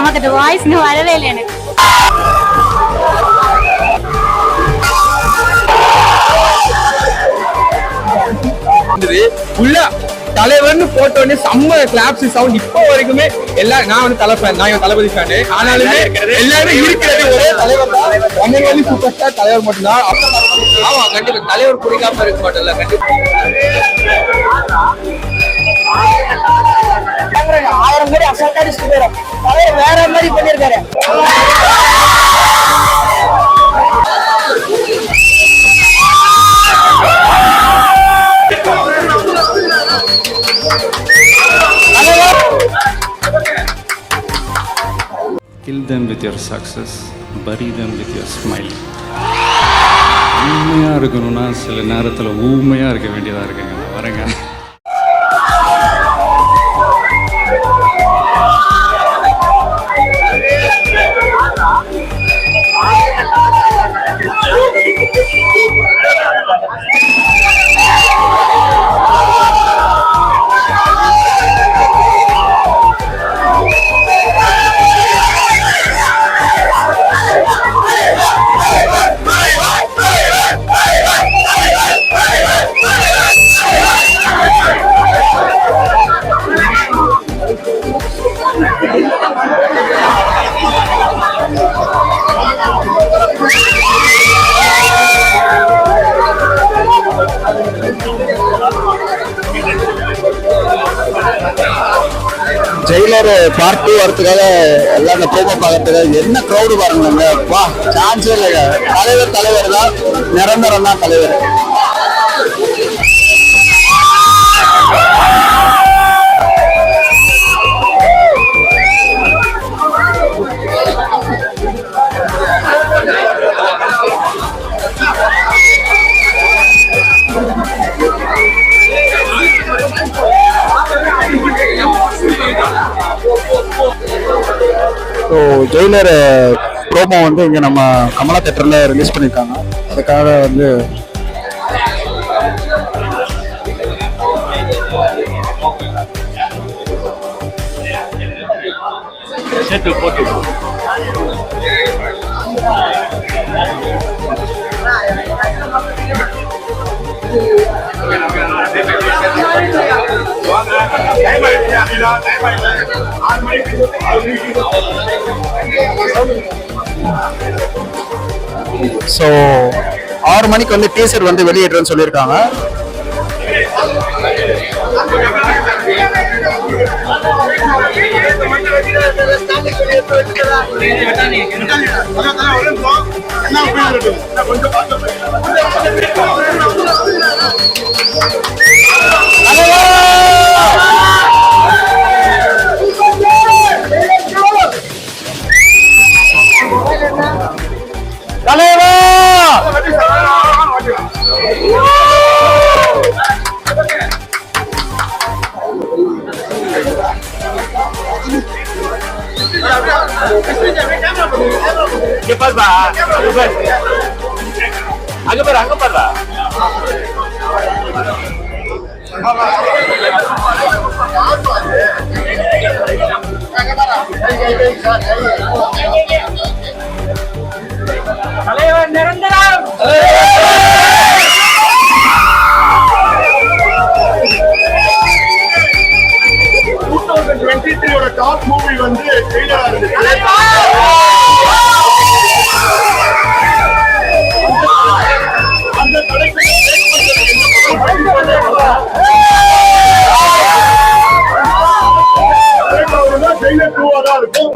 சமக்கட்டு voice இன்னும் வரவே இல்லை எனக்கு. தலைவர்னு போட்டோடனே செம்ம கிளாப்ஸ் சவுண்ட் இப்போ வரைக்குமே எல்லாம். நான் வந்து தலை ஃபேன், நான் தளபதி ஃபேன். ஆனாலுமே எல்லாரும் இருக்கிறது ஒரே தலைவர் தான். சூப்பர் ஸ்டார் தலைவர் மட்டும்தான். ஆமா கண்டிப்பா தலைவர் பிடிக்காம இருக்க மாட்டேன்ல. கண்டிப்பா 1000 கோடி அசால்ட்டா அடிச்சுட்டு போயிடும். தலைவர் வேற மாதிரி பண்ணிருக்காரு. Kill them with your success, bury them with your smile. உண்மையாக இருக்கணும்னா சில நேரத்தில் ஊமையாக இருக்க வேண்டியதாக இருக்குங்க. நான் வரேங்க. ஜெயிலர் பார்ட் 2 வரதுக்காக எல்லாரும் ப்ரோமோ பார்க்கறதுக்காக என்ன க்ரௌடு பாருங்க. வா சான்ஸே இல்லைங்க. தலைவர் தான், நிரந்தரம் தான் தலைவர். ஸோ ஜெயிலர் ப்ரோமோ வந்து இங்கே நம்ம கமலா தியேட்டரில் ரிலீஸ் பண்ணியிருக்காங்க. அதுக்காக வந்து ஸோ 6 மணிக்கு வந்து டீசர் வந்து வெளியிடுறேன்னு சொல்லியிருக்காங்க. அங்க பாரு தலைவர் நிரந்தரம். 2023 டாப் மூவி வந்து ட்ரெய்லரா இருக்கு. அந்த கடைக்கு ட்ரெய்லர் 2 தான் இருக்கும்.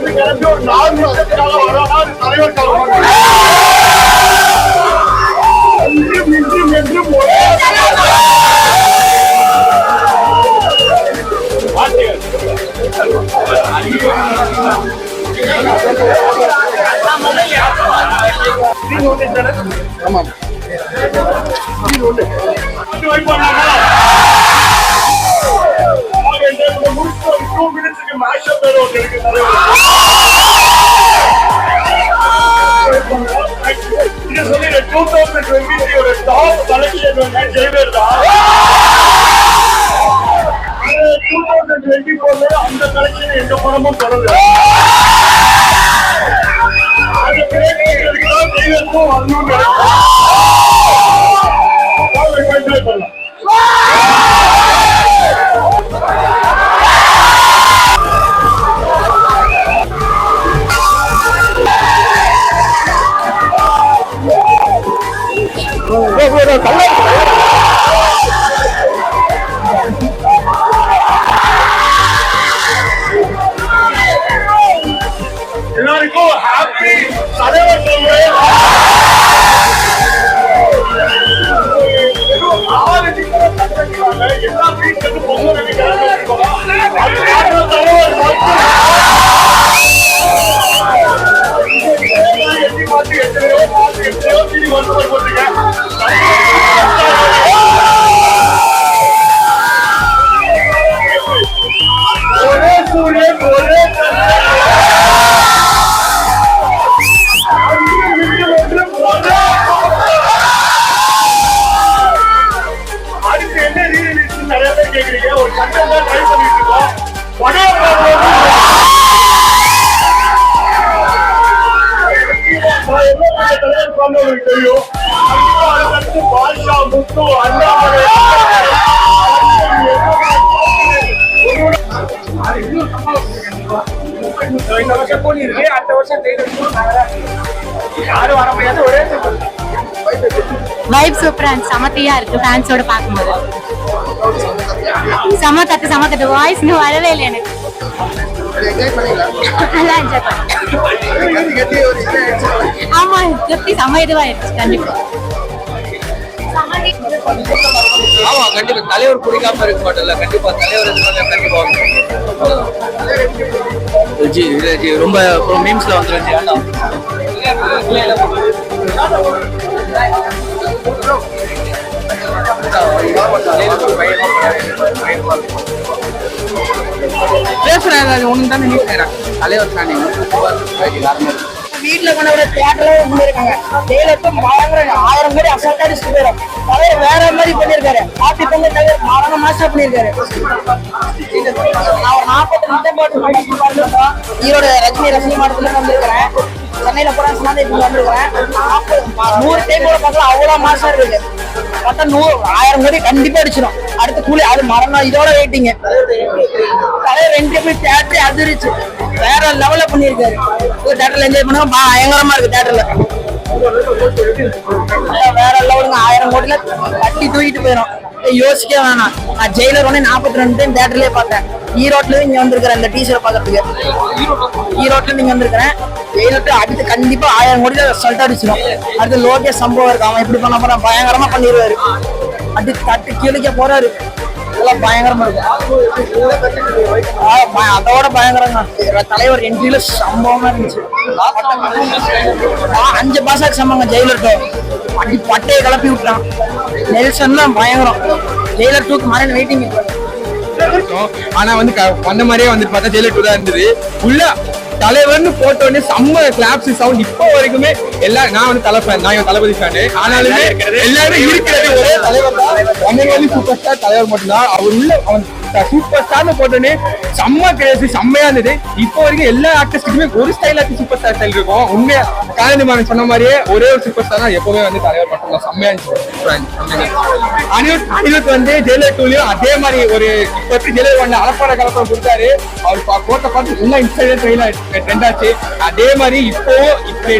கிளம்பி ஒரு 4 நிமிஷத்துக்காக வராது தலைவர் என்றும் சொல்லி 2023 டாப் கலெக்ஷன் வந்து ஜெயிலர் தான். 2024 அந்த கலெக்ஷன் எந்த படமும் தொடரல. அந்த கிரேட்களுக்கு தெய்வத்தும் வரணும்னு நினைக்கிறேன். எல்லாருக்கும் ஹாப்பி தலைவர் எல்லா வீட்டுக்கு பொங்கல் எட்டி பார்த்து எத்தனையோ திரி வந்து போட்டுருங்க. ஒரே சூரியன் ஒரே அடுத்து என்ன ரீலிஸ் நிறைய பேர் கேக்குறீங்க. ஒரு கண்டென்ட் தான் ட்ரை பண்ணிட்டு இருக்கோம். தெரியும் பாஷா முத்து அண்ணாமலை இந்த வருஷம் போலி இருக்கு. அடுத்த வருஷம் யாரும் வர முடியாது. ஒரே வைப் சூப்பரா இருந்துச்சு, சமத்தியா இருக்கு ஃபேன்ஸோட பார்க்கும்போது. செம கத்து வாய்ஸ் இன்னும் வரவே இல்லை எனக்கு. நல்லா என்ஜாய் பண்ணேன். ஆமா திருப்தி செம இதுவாயிருச்சு. கண்டிப்பா ஆமா கண்டிப்பா தலைவர் பிடிக்காம இருக்க மாட்டோம்ல. கண்டிப்பா தலைவர் கண்டிப்பா ரொம்ப மீம்ஸ்ல வந்துருச்சு. பேசுறாங்க ஒண்ணு தானே நீக்கிறாங்க தலைவர் தானே. வீட்டுல கொண்டவரை தியேட்டர்ல பண்ணிருக்காங்க. ஜெயலலிதா பயங்கர 1000 கோடி அசால்ட்டா அடிச்சுட்டு போயிடும். தலைவர் வேற மாதிரி பண்ணிருக்காரு. பாட்டி பொங்கல் தலைவர் மரண மாஸ்டர் பண்ணிருக்காரு. நான் ஒரு 40 நிமிஷம் போட்டு ஈரோட ரஜினி மாடத்துல வந்திருக்கிறேன். சென்னையில போற சொன்னா வந்திருக்கிறேன். 100 டைம் கூட பார்க்கலாம். அவ்வளவு மாசம் இருக்கு. மொத்தம் 1000 கோடி கண்டிப்பா அடிச்சிடும். அடுத்த கூலி அது மரணம். இதோட வெயிட்டிங்க. தலைவர் 2 போய் தியேட்டர் அதிர்ச்சி வேற லெவல்ல பண்ணிருக்காரு. தியேட்டர்ல என்ஜாய் பண்ணா பயங்கரமா இருக்கு. தியேட்டர்ல வேற லெவலுங்க. 1000 கோடியில தட்டி தூக்கிட்டு போயிடும். யோசிக்க வேணாம். நான் ஜெயிலர் ஒண்ணு 42 டைம் தியேட்டர்லயே பார்த்தேன். ஈரோட்ல இங்க வந்திருக்கிறேன் இந்த டீச்சரை பாக்கிறதுக்கு. ஈரோட்ல நீங்க வந்திருக்கிறேன். ஜெயிலர் அடுத்து கண்டிப்பா 1000 கோடியில சல்ட் அடிச்சிடும். அடுத்து லோகேஷ் சம்பவம் இருக்கு. அவன் எப்படி பண்ண போறான் பயங்கரமா பண்ணிடுவாரு. அடி தட்டு கீழே போறாரு. இதெல்லாம் பயங்கரமா இருக்கும். அதோட பயங்கரங்க தலைவர் என்ட்ரியில சம்பவமா இருந்துச்சு. 5 பாசாக்கு சம்பவங்க ஜெயிலர்ட்டோ அடி பட்டையை கிளப்பி விட்டான். நெல்சன்லாம் பயங்கரம். ஜெயிலர் 2க்கு மாதிரி வெயிட்டிங். ஆனா வந்து வந்த மாதிரியே வந்து பார்த்தா ஜெயிலர் 2 தான் இருந்தது. உள்ள தலைவர்னு போட்டோடனே செம்ம கிளாப்ஸ் சவுண்ட். இப்போ வரைக்குமே எல்லாரும் நான் வந்து தலை ஃபேன், நான் தளபதி ஃபேனு. ஆனாலுமே எல்லாரும் இருக்கிறது ஒரே தலைவர் தான். சூப்பர் ஸ்டார் தலைவர் மட்டும்தான். அவர் உள்ள அவன் சூப்பர் ஸ்டார்னு போட்டோன்னே செம்ம கிரேசி செம்மையா இருந்தது. இப்போ வரைக்கும் எல்லா ஆக்டர்ஸ்க்குமே ஒரு ஸ்டைல் ஆச்சு சூப்பர் ஸ்டார் ஸ்டைல் இருக்கும். உண்மையா காலனிமாறன் சொன்ன மாதிரியே ஒரே ஒரு சூப்பர் ஸ்டார் தான் எப்பவுமே வந்து தலைவர் மட்டும்தான். செம்மையா இருந்துச்சு. அனிருத் வந்து ஜெயிலர் 2லயும் அதே மாதிரி ஒரு இப்ப எப்படி ஜெயிலர் 1 அலப்பாட கலப்படம் கொடுத்தாரு. அவர் கோட்டை பார்த்து எல்லாம் இன்ஸ்டாகிராம் ட்ரெண்ட் ஆச்சு. அதே மாதிரி இப்போ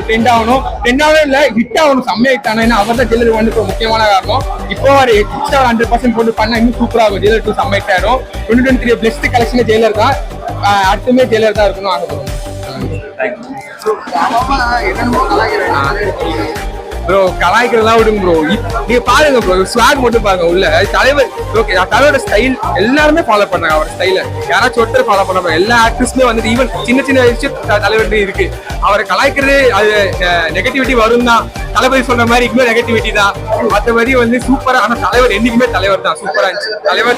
ட்ரெண்ட் ஆகணும். ட்ரெண்ட் ஆகவே இல்ல ஹிட் ஆகணும். செம்மையா ஹிட் ஆனா அவர் தான் ஜெயிலர் 1 முக்கியமான காரணம். இப்போ ஒரு எக்ஸ்ட்ரா 100% போட்டு பண்ணா இன்னும் சூப்பரா இருக்கும். ஜெயிலர் 2 செம்ம ஹிட் ஆயிரும். 2023 பெஸ்ட் கலெக்ஷன் ஜெயிலர் தான். அடுத்துமே ஜெயிலர் தான் இருக்கணும் ஆகணும். ப்ரோ கலாய்க்கிறதெல்லாம் விடுங்க ப்ரோ. நீங்க பாருங்க ப்ரோ ஸ்வாக் மட்டும் பாருங்க. உள்ள தலைவர் தலைவரோட ஸ்டைல் எல்லாருமே ஃபாலோ பண்ணாங்க. அவர் ஸ்டைல யாராச்சும் ஒருத்தர் ஃபாலோ பண்ண எல்லா ஆக்டர்ஸுமே வந்து ஈவன் சின்ன சின்ன விஷயம் தலைவர் இருக்கு. அவரை கலாய்க்கிறது அது நெகட்டிவிட்டி வரும் தான். தளபதி சொன்ன மாதிரி இன்னும் நெகட்டிவிட்டி தான். மற்றபடி வந்து சூப்பரா. ஆனா தலைவர் என்னைக்குமே தலைவர் தான். சூப்பரா இருந்துச்சு.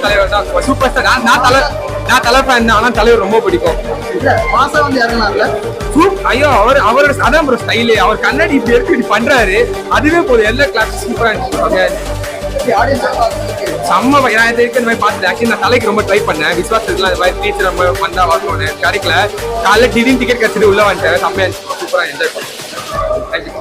தலைவர் தான் சூப்பர் ஸ்டார். நான் தலை ஃபேன் தான். ஆனா தலைவர் ரொம்ப பிடிக்கும். மாசம் வந்து இறங்கினார்ல ஐயோ அவரோட அதான் ப்ரோ ஸ்டைலு. அவர் கண்ணாடி இப்படி எடுத்து இப்படி பண்றாரு. அதுவே போதும். எல்லா கிளாஸ் சூப்பரா இருந்துச்சு. செம்ம நான் இது இந்த மாதிரி பார்த்து ஆக்சுவலி நான் தலைக்கு ரொம்ப ட்ரை பண்ணேன் விஸ்வாசத்துக்குலாம் இந்த மாதிரி டீச்சர் ரொம்ப வந்தா வரணும்னு கிடைக்கல காலைல திடீர்னு டிக்கெட் கிடைச்சிட்டு உள்ள வந்துட்டேன் செம்மையா சூப்பரா என்ஜாய் பண்ணேன்.